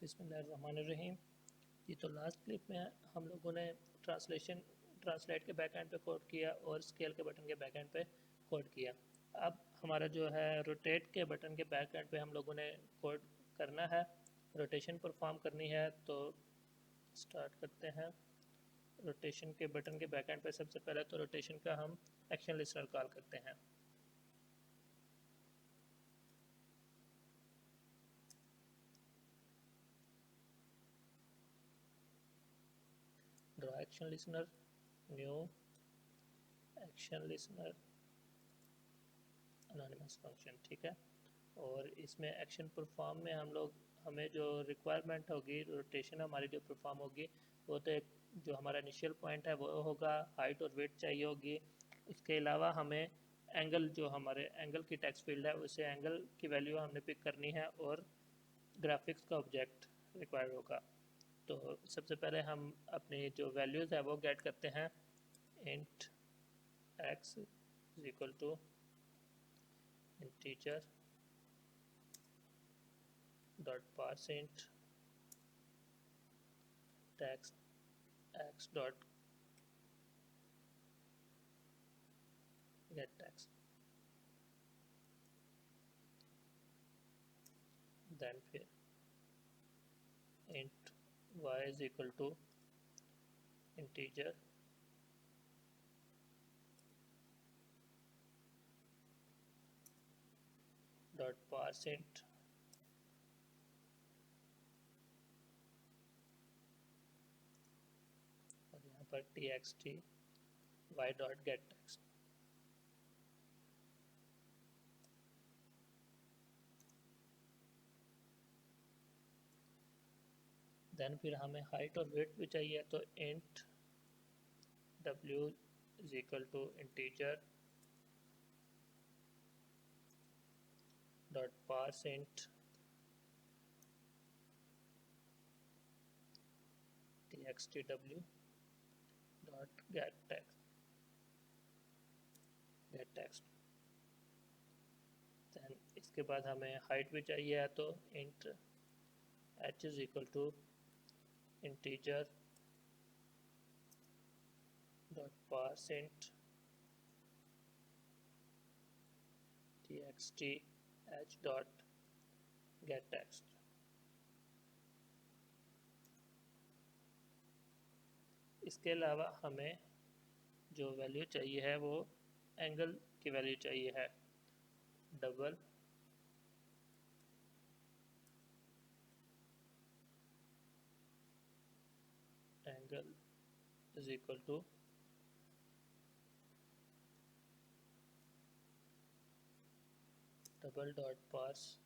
बिस्मिल्लाहिर्रहमानिर्रहीम। जी, तो last clip में हम लोगों ने ट्रांसलेट के बैक एंड पे कोड किया और स्केल के बटन के बैक एंड पे कोड किया। अब हमारा जो है रोटेट के बटन के बैक एंड पे हम लोगों ने कोड करना है, रोटेशन परफॉर्म करनी है। तो स्टार्ट करते हैं। रोटेशन के बटन के बैक एंड पे सबसे पहले तो रोटेशन का हम एक्शन लिस्टनर कॉल करते हैं। Draw action listener, new action listener, anonymous function, ठीक है। और इसमें एक्शन परफॉर्म में हमें जो रिक्वायरमेंट होगी, रोटेशन हमारी जो परफॉर्म होगी, वो तो एक जो हमारा इनिशियल पॉइंट है वो होगा, हाइट और वेट चाहिए होगी। इसके अलावा हमें एंगल, जो हमारे एंगल की टेक्स्ट फील्ड है, उसे एंगल की वैल्यू हमने पिक करनी है और ग्राफिक्स का ऑब्जेक्ट रिक्वायर्ड होगा। तो सबसे पहले हम अपनी जो वैल्यूज़ है वो गेट करते हैं। Int x is equal to integer dot parse int text x dot get text, then फिर int y is equal to integer dot parseInt और यहाँ पर txt y dot get text। Then फिर हमें हाइट और वेट भी चाहिए, तो int w is equal to integer dot parseInt txtw dot get text। Then इसके बाद हमें हाइट भी चाहिए है, तो int h is equal to integer dot parseInt txt h dot get text। इसके अलावा हमें जो वैल्यू चाहिए है वो एंगल की वैल्यू चाहिए है। Double angle is equal to double dot parse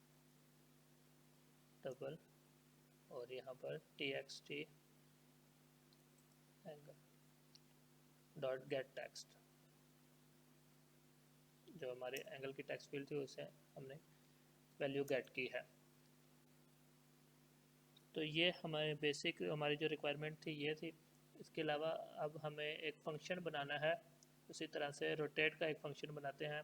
double और यहाँ पर txt angle dot get text. जो हमारे एंगल की टेक्स्ट फील्ड थी उसे हमने वैल्यू गेट की है। तो ये हमारे बेसिक हमारी जो रिक्वायरमेंट थी ये थी। इसके अलावा अब हमें एक फंक्शन बनाना है, उसी तरह से रोटेट का एक फंक्शन बनाते हैं।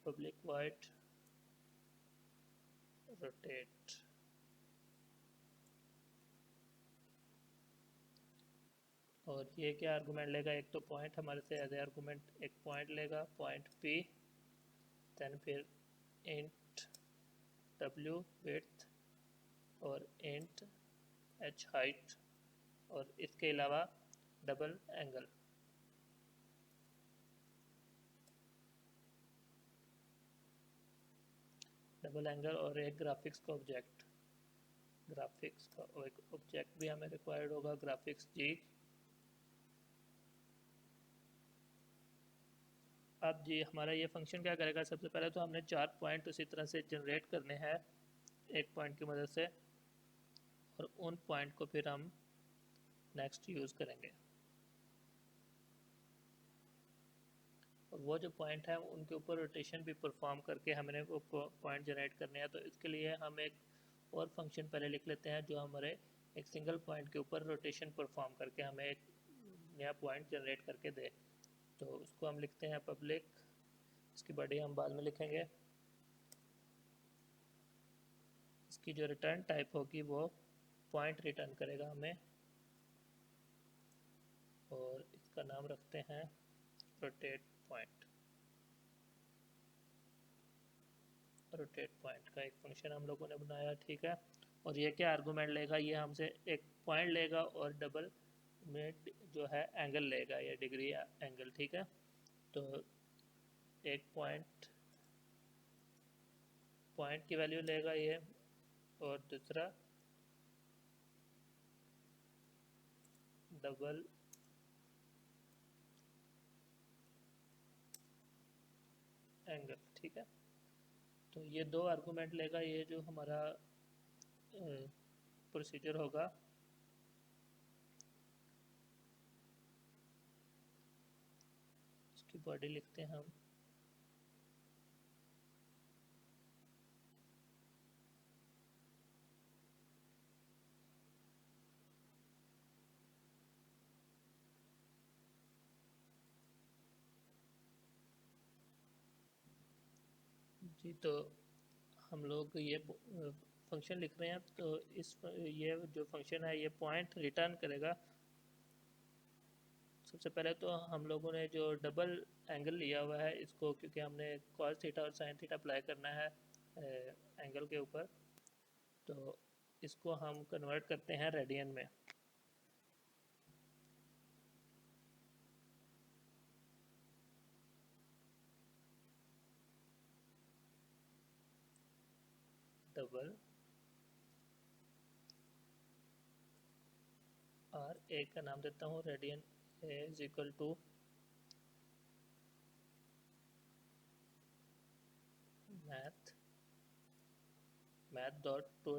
पब्लिक वाइड रोटेट, और ये क्या आर्गूमेंट लेगा, एक तो पॉइंट हमारे से एज ए आर्गूमेंट एक पॉइंट लेगा, पॉइंट p, दैन फिर इंट w विड्थ और इंट h हाइट, और इसके अलावा डबल एंगल। डबल एंगल और एक ग्राफिक्स का ऑब्जेक्ट, ग्राफिक्स का एक ऑब्जेक्ट भी हमें रिक्वायर्ड होगा, ग्राफिक्स जी। अब जी हमारा ये फंक्शन क्या करेगा, सबसे पहले तो हमने 4 पॉइंट उसी तरह से जनरेट करने हैं एक पॉइंट की मदद से, और उन पॉइंट को फिर हम नेक्स्ट यूज़ करेंगे। और वो जो पॉइंट है उनके ऊपर रोटेशन भी परफॉर्म करके हमने वो पॉइंट जनरेट करने हैं। तो इसके लिए हम एक और फंक्शन पहले लिख लेते हैं जो हमारे एक सिंगल पॉइंट के ऊपर रोटेशन परफॉर्म करके हमें एक नया पॉइंट जनरेट करके दे। तो उसको हम लिखते हैं पब्लिक, इसकी बॉडी हम बाद में लिखेंगे। इसकी जो रिटर्न टाइप होगी वो पॉइंट रिटर्न करेगा हमें, और इसका नाम रखते हैं रोटेट पॉइंट। रोटेट पॉइंट का एक फंक्शन हम लोगों ने बनाया, ठीक है। और ये क्या आर्गूमेंट लेगा, ये हमसे एक पॉइंट लेगा और डबल में जो है एंगल लेगा, या डिग्री एंगल, ठीक है। तो एक पॉइंट की वैल्यू लेगा ये, और दूसरा डबल एंगल, ठीक है। तो ये दो आर्गूमेंट लेगा, ये जो हमारा प्रोसीजर होगा। इसकी बॉडी लिखते हैं हम जी। तो हम लोग ये फंक्शन लिख रहे हैं, तो ये जो फंक्शन है ये पॉइंट रिटर्न करेगा। सबसे पहले तो हम लोगों ने जो डबल एंगल लिया हुआ है इसको, क्योंकि हमने कॉस थीटा और साइन थीटा अप्लाई करना है एंगल के ऊपर, तो इसको हम कन्वर्ट करते हैं रेडियन में। डबल और ए का नाम देता हूँ radian, A is equal to math dot to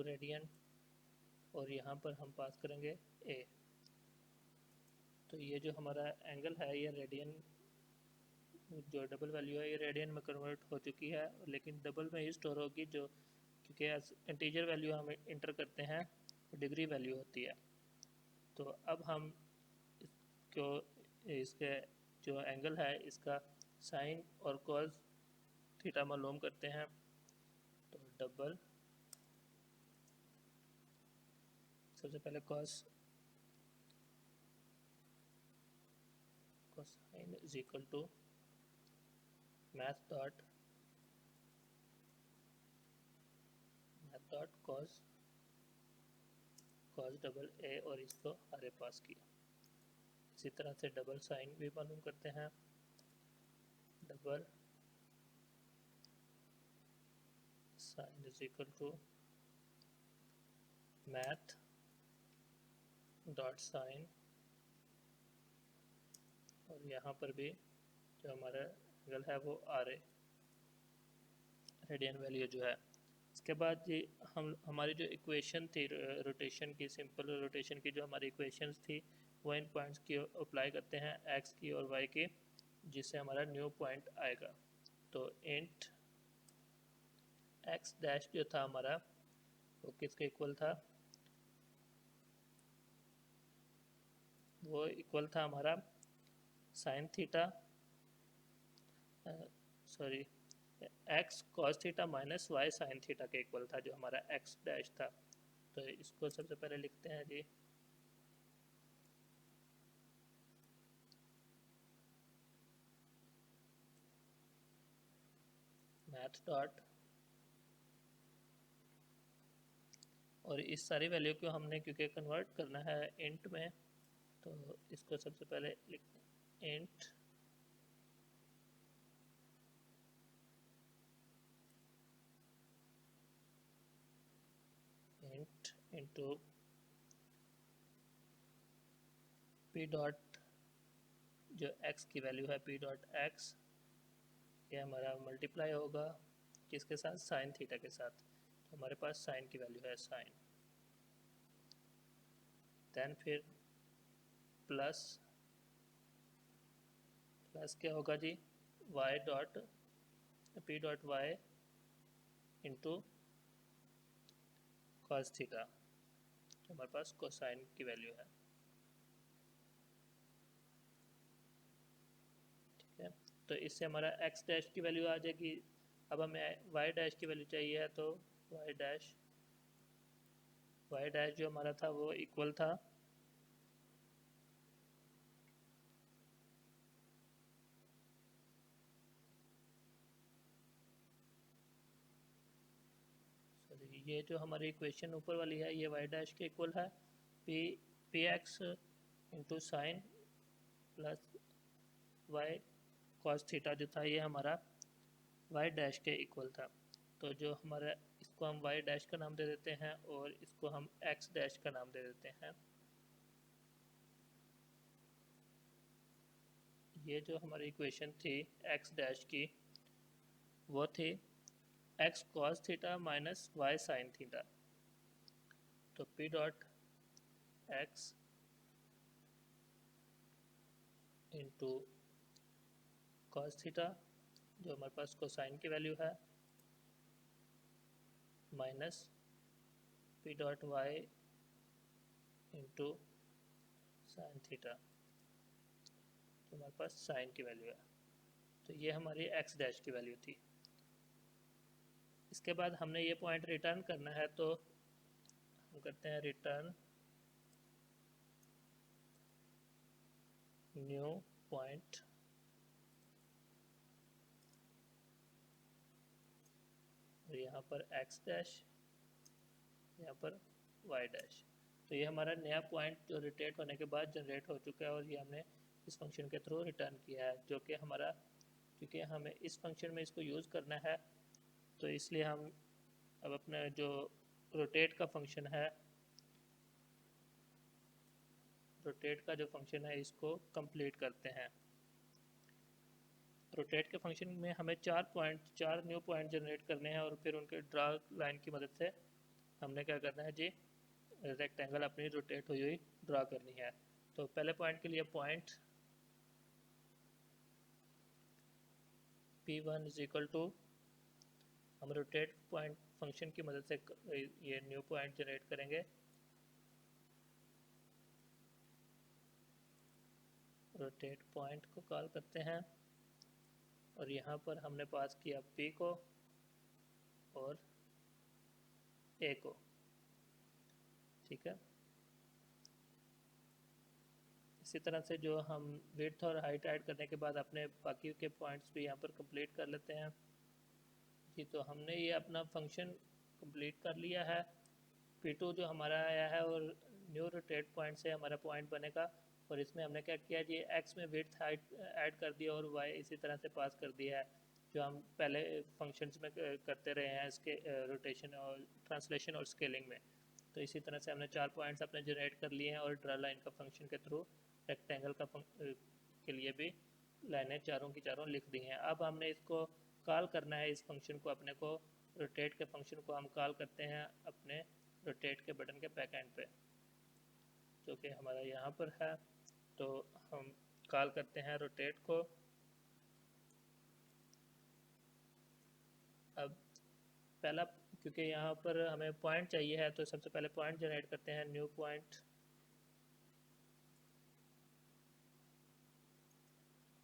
radian, और यहाँ पर हम पास करेंगे ए। तो ये जो हमारा एंगल है ये रेडियन, जो डबल वैल्यू है ये रेडियन में कन्वर्ट हो चुकी है, लेकिन डबल में ही स्टोर होगी, जो क्योंकि इंटीजर वैल्यू हम इंटर करते हैं डिग्री वैल्यू होती है। तो अब हम इसको, इसके जो एंगल है इसका साइन और कॉस थीटा मालूम करते हैं। तो डबल, सबसे पहले cosine is equal to math dot cos double A, और इसको आरे पास किया। इसी तरह से डबल साइन भी मालूम करते हैं, double sine is equal to math dot sine, और यहाँ पर भी जो हमारा एंगल है वो आर ए, रेडियन वैल्यू जो है। इसके बाद ये हमारी जो इक्वेशन थी रोटेशन की, सिंपल रोटेशन की जो हमारी इक्वेशंस थी, वो इन पॉइंट्स की अप्लाई करते हैं एक्स की और वाई की, जिससे हमारा न्यू पॉइंट आएगा। तो इंट एक्स डैश जो था हमारा वो किसके इक्वल था, वो इक्वल था हमारा sine theta, sorry X cos theta minus Y sine theta के इक्वल था, जो हमारा एक्स डैश था। तो इसको सबसे पहले लिखते हैं जी मैथ डॉट, और इस सारी वैल्यू को हमने क्योंकि कन्वर्ट करना है इंट में, तो इसको सबसे पहले लिखते हैं इंट इंटू पी डॉट, जो एक्स की वैल्यू है पी डॉट एक्स, ये हमारा मल्टीप्लाई होगा किसके साथ, साइन थीटा के साथ। तो हमारे पास साइन की वैल्यू है साइन, देन फिर प्लस क्या होगा G, Y dot P dot Y into cos थीटा, हमारे पास कोसाइन की वैल्यू है। ठीक है, तो इससे हमारा x डैश की वैल्यू आ जाएगी। अब हमें y डैश की वैल्यू चाहिए है, तो y डैश जो हमारा था वो इक्वल था ये जो हमारी इक्वेशन ऊपर वाली है ये y डैश के इक्वल है P X into sine plus Y cos theta जो था ये हमारा y डैश के इक्वल था। तो जो हमारा इसको हम y डैश का नाम दे देते हैं और इसको हम x डैश का नाम दे देते हैं। ये जो हमारी इक्वेशन थी x डैश की वो थी x cos theta minus y sine theta. तो p dot x into cos theta जो हमारे पास कोसाइन की वैल्यू है minus P dot Y into sine theta तो हमारे पास साइन की वैल्यू है। तो ये हमारी एक्स डैश की वैल्यू थी। इसके बाद हमने ये पॉइंट रिटर्न करना है, तो हम करते हैं रिटर्न न्यू पॉइंट और यहाँ पर एक्स डैश, यहाँ पर वाई डैश। तो ये हमारा नया पॉइंट जो रोटेट होने के बाद जनरेट हो चुका है और ये हमने इस फंक्शन के थ्रू रिटर्न किया है, जो कि हमारा, क्योंकि हमें इस फंक्शन में इसको यूज़ करना है तो इसलिए हम अब अपना जो रोटेट का फंक्शन है, रोटेट का जो फंक्शन है इसको कंप्लीट करते हैं। रोटेट के फंक्शन में हमें चार न्यू पॉइंट जनरेट करने हैं और फिर उनके ड्रा लाइन की मदद से हमने क्या करना है जी, रेक्टेंगल अपनी रोटेट हुई हुई ड्रा करनी है। तो पहले पॉइंट के लिए point P1 is equal to, हम रोटेट पॉइंट फंक्शन की मदद से ये न्यू पॉइंट जनरेट करेंगे। रोटेट पॉइंट को कॉल करते हैं और यहाँ पर हमने पास किया P को और A को। ठीक है, इसी तरह से जो हम विड्थ और हाइट ऐड करने के बाद अपने बाकी के पॉइंट्स भी यहाँ पर कंप्लीट कर लेते हैं जी। तो हमने ये अपना फंक्शन कंप्लीट कर लिया है। P2 जो हमारा आया है और न्यू रोटेट पॉइंट से हमारा पॉइंट बनेगा और इसमें हमने क्या किया जी, x में विड्थ हाइट ऐड कर दिया और y इसी तरह से पास कर दिया है जो हम पहले फंक्शंस में करते रहे हैं इसके रोटेशन और ट्रांसलेशन और स्केलिंग में। तो इसी तरह से हमने 4 पॉइंट्स अपने जनरेट कर लिए हैं और ड्रा लाइन का फंक्शन के थ्रू रेक्टेंगल का के लिए भी लाइनें चारों की चारों लिख दी हैं। अब हमने इसको कॉल करना है, इस फंक्शन को अपने को रोटेट के फंक्शन को हम कॉल करते हैं अपने रोटेट के बटन के बैक एंड पे जो कि हमारा यहाँ पर है। तो हम कॉल करते हैं रोटेट को। अब पहला, क्योंकि यहाँ पर हमें पॉइंट चाहिए है तो सबसे पहले पॉइंट जनरेट करते हैं, न्यू पॉइंट।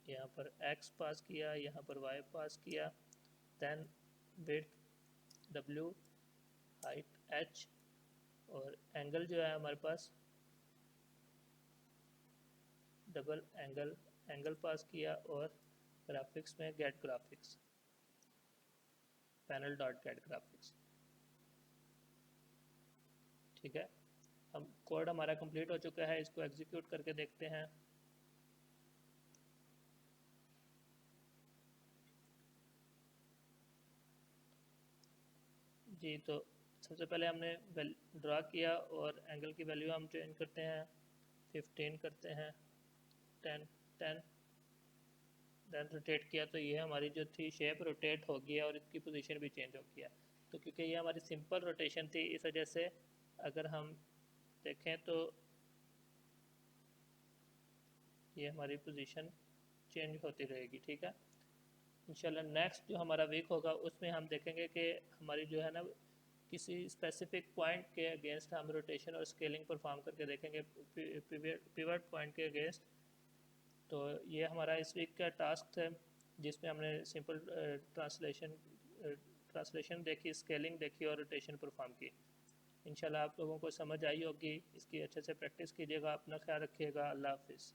यहाँ पर x पास किया, यहाँ पर y पास किया, then width w, height h और एंगल जो है हमारे पास डबल एंगल पास किया और ग्राफिक्स में get graphics, panel dot get graphics. ठीक है, हम कोड हमारा कंप्लीट हो चुका है, इसको एग्जीक्यूट करके देखते हैं। जी, तो सबसे पहले हमने ड्रा किया और एंगल की वैल्यू हम चेंज करते हैं, 15 करते हैं, 10 10 देन रोटेट किया तो ये हमारी जो थी शेप रोटेट हो गया और इसकी पोजीशन भी चेंज हो गया। तो क्योंकि ये हमारी सिंपल रोटेशन थी इस वजह से अगर हम देखें तो ये हमारी पोजीशन चेंज होती रहेगी। ठीक है, इंशाल्लाह नेक्स्ट जो हमारा वीक होगा उसमें हम देखेंगे कि हमारी जो है ना किसी स्पेसिफिक पॉइंट के अगेंस्ट हम रोटेशन और स्केलिंग परफॉर्म करके देखेंगे पिवट पॉइंट के अगेंस्ट। तो ये हमारा इस वीक का टास्क था, जिसमें हमने सिंपल ट्रांसलेशन देखी, स्केलिंग देखी और रोटेशन परफॉर्म की। इंशाल्लाह आप लोगों को समझ आई होगी। इसकी अच्छे से प्रैक्टिस कीजिएगा। अपना ख्याल रखिएगा। अल्लाह हाफिज़।